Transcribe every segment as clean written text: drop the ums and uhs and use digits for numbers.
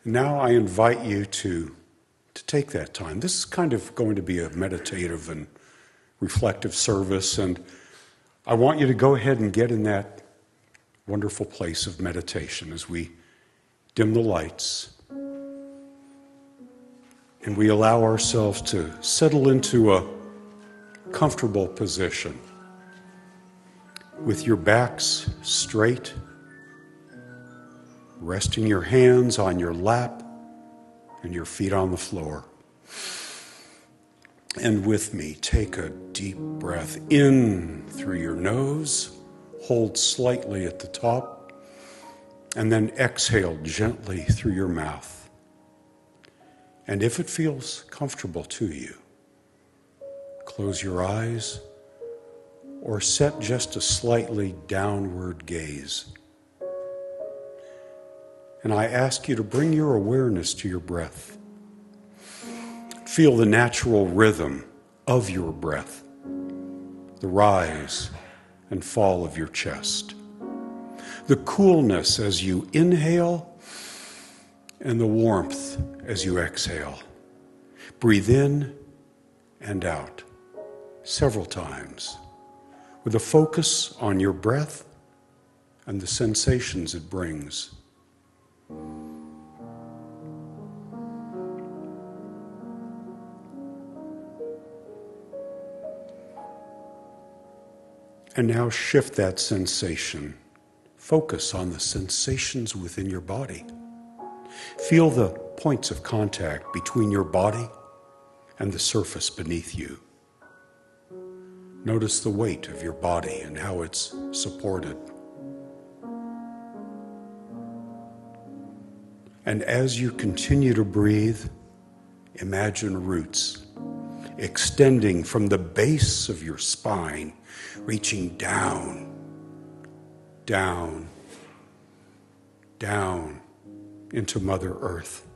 Now I invite you to take that time. This is kind of going to be a meditative and reflective service, and I want you to go ahead and get in that wonderful place of meditation as we dim the lights and we allow ourselves to settle into a comfortable position with your backs straight, resting your hands on your lap and your feet on the floor. And with me, take a deep breath in through your nose, hold slightly at the top, and then exhale gently through your mouth. And if it feels comfortable to you, close your eyes or set just a slightly downward gaze. And I ask you to bring your awareness to your breath. Feel the natural rhythm of your breath, the rise and fall of your chest, the coolness as you inhale and the warmth as you exhale. Breathe in and out several times with a focus on your breath and the sensations it brings. And now shift that sensation. Focus on the sensations within your body. Feel the points of contact between your body and the surface beneath you. Notice the weight of your body and how it's supported. And as you continue to breathe, imagine roots extending from the base of your spine, reaching down, down, down into Mother Earth.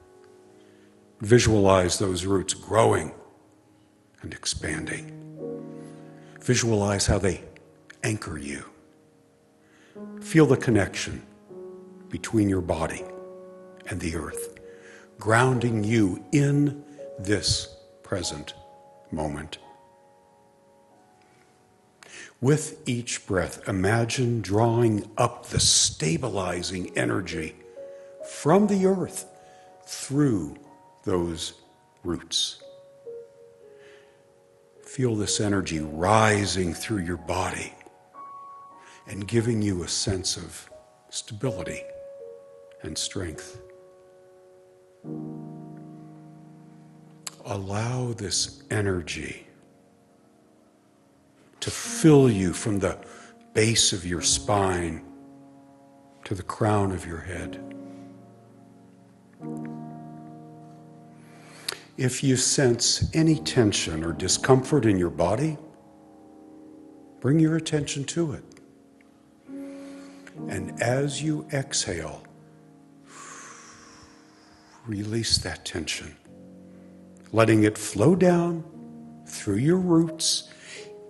Visualize those roots growing and expanding. Visualize how they anchor you. Feel the connection between your body and the earth, grounding you in this present moment. With each breath, imagine drawing up the stabilizing energy from the earth through those roots. Feel this energy rising through your body and giving you a sense of stability and strength. Allow this energy to fill you from the base of your spine to the crown of your head. If you sense any tension or discomfort in your body, bring your attention to it. And as you exhale, release that tension, letting it flow down through your roots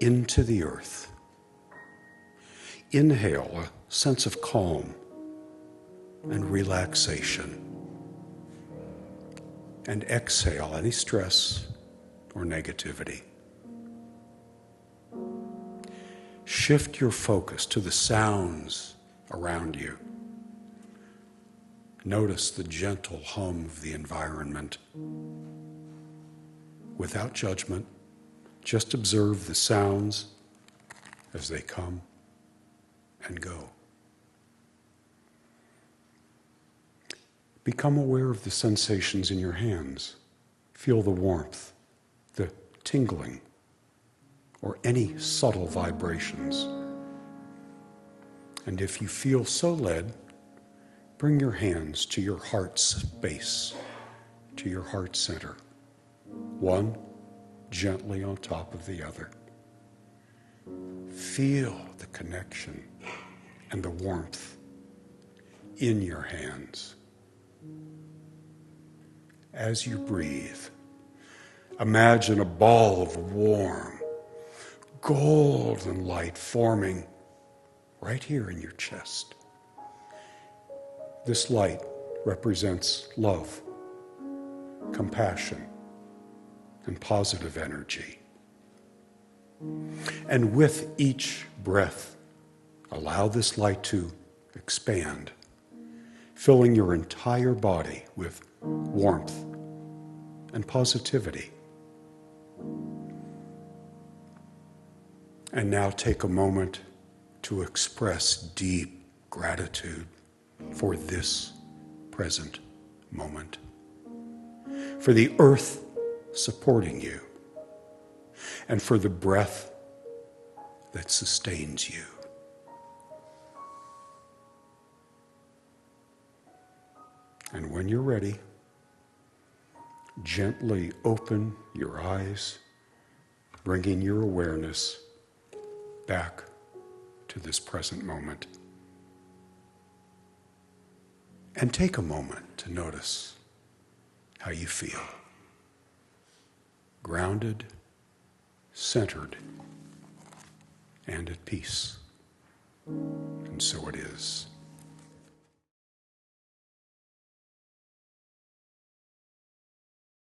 into the earth. Inhale a sense of calm and relaxation. And exhale any stress or negativity. Shift your focus to the sounds around you. Notice the gentle hum of the environment. Without judgment, just observe the sounds as they come and go. Become aware of the sensations in your hands. Feel the warmth, the tingling, or any subtle vibrations. And if you feel so led, bring your hands to your heart's base, to your heart center. One gently on top of the other. Feel the connection and the warmth in your hands. As you breathe, imagine a ball of warm, golden light forming right here in your chest. This light represents love, compassion, and positive energy. And with each breath, allow this light to expand, filling your entire body with warmth and positivity. And now take a moment to express deep gratitude for this present moment, for the earth supporting you, and for the breath that sustains you. And when you're ready, gently open your eyes, bringing your awareness back to this present moment. And take a moment to notice how you feel. Grounded, centered, and at peace. And so it is.